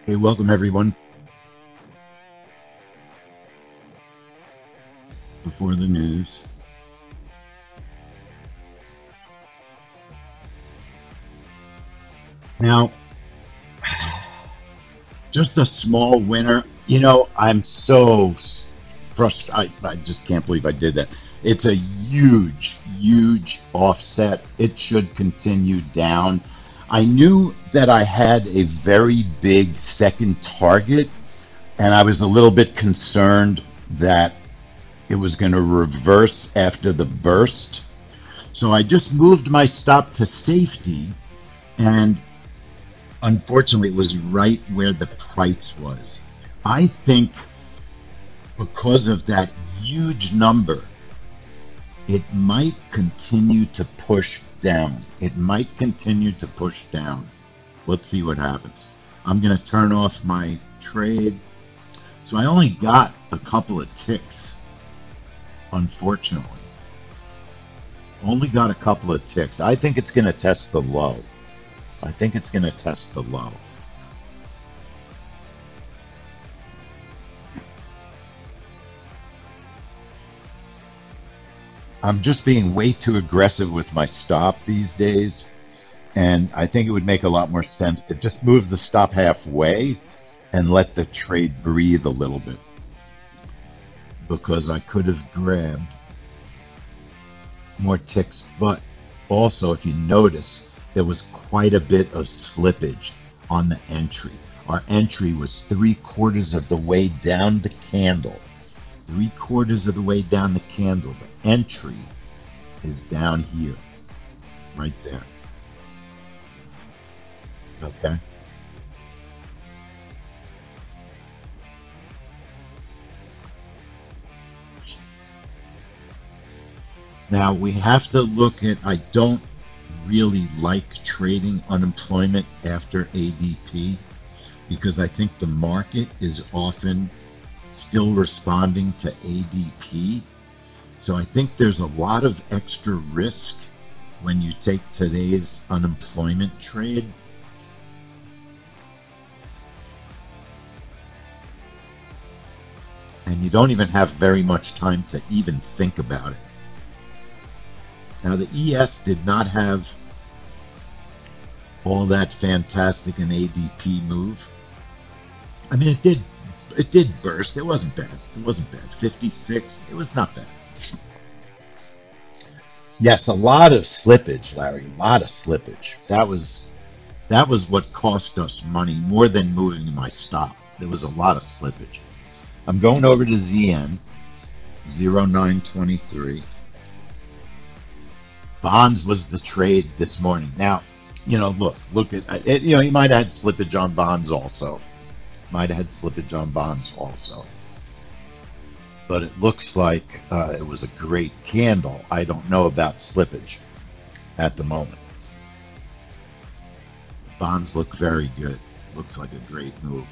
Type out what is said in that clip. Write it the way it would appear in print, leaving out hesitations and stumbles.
Hey, welcome everyone. Before the news. Now, just a small winner. I'm so frustrated. I just can't believe I did that. It's a huge, huge offset. It should continue down. I knew that I had a very big second target, and I was a little bit concerned that it was going to reverse after the burst. So I just moved my stop to safety, and unfortunately, it was right where the price was. I think because of that huge number, it might continue to push down. It might continue to push down. Let's see what happens. I'm going to turn off my trade. So I only got a couple of ticks, unfortunately. Only got a couple of ticks. I think it's going to test the low. I think it's going to test the low. I'm just being way too aggressive with my stop these days, and I think it would make a lot more sense to just move the stop halfway and let the trade breathe a little bit, because I could have grabbed more ticks. But also, if you notice, there was quite a bit of slippage on the entry. Our entry was 3/4 of the way down the candle. 3/4 of the way down the candle. The entry is down here, right there. Okay. Now we have to look at, I don't really like trading unemployment after ADP, because I think the market is often still responding to ADP. So I think there's a lot of extra risk when you take today's unemployment trade. And you don't even have very much time to even think about it. Now the ES did not have all that fantastic an ADP move. I mean, it did burst. It wasn't bad. It wasn't bad. 56. It was not bad. Yes, a lot of slippage, Larry. A lot of slippage. That was what cost us money more than moving my stop. There was a lot of slippage. I'm going over to ZN 0923. Bonds was the trade this morning. Now, look at it. You might have had slippage on bonds also. Might have had slippage on bonds also. But it looks like it was a great candle. I don't know about slippage at the moment. Bonds look very good. Looks like a great move.